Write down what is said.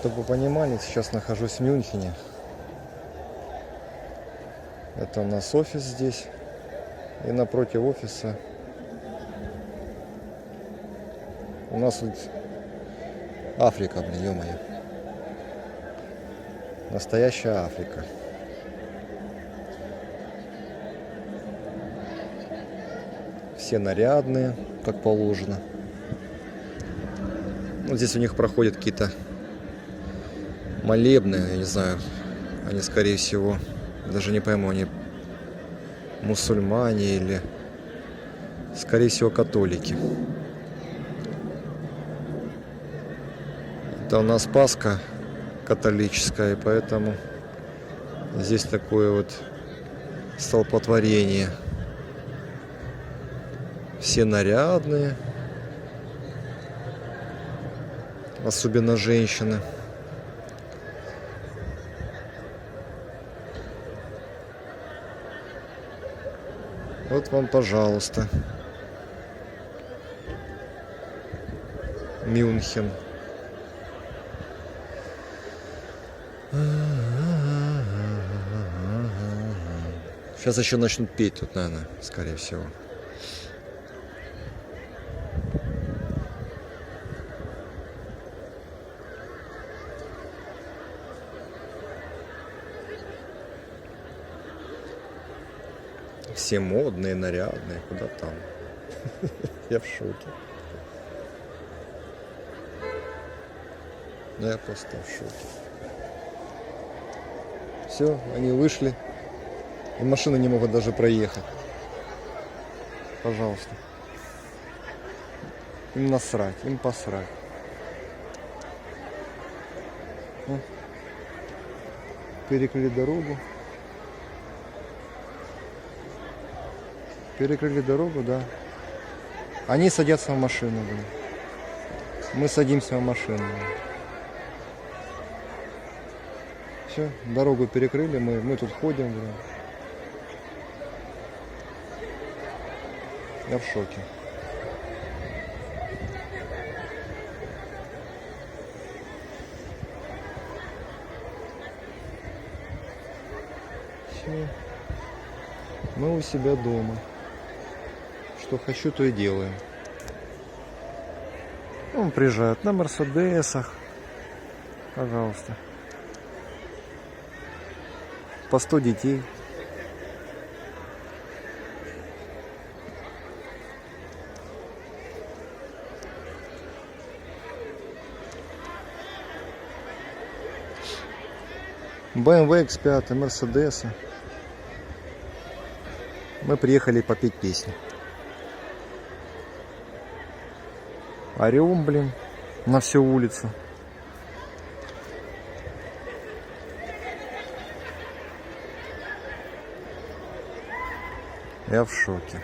Чтобы вы понимали, сейчас нахожусь в Мюнхене. Это у нас офис здесь. И напротив офиса у нас тут Африка, блин, ё-моё. Настоящая Африка. Все нарядные, как положено. Вот здесь у них проходят какие-то молебны, я не знаю. Они, скорее всего, даже не пойму, они мусульмане или, скорее всего, католики. Это у нас Пасха католическая, и поэтому здесь такое вот столпотворение. Все нарядные, особенно женщины. Вот вам, пожалуйста, Мюнхен. Сейчас еще начнут петь тут, наверное, скорее всего. Все модные, нарядные, куда там. Я в шоке. Я просто в шоке. Все, они вышли. И машины не могут даже проехать. Пожалуйста. Им насрать, им посрать. Перекрыли дорогу. Перекрыли дорогу, да. Они садятся в машину, блин. Мы садимся в машину. Все, дорогу перекрыли, мы тут ходим, блин. Я в шоке. Все. Мы у себя дома. Что хочу, то и делаем. Он приезжает на Мерседесах. Пожалуйста. По 100 детей. BMW X5, Мерседесы. Мы приехали попеть песню. Орем, блин, на всю улицу. Я в шоке.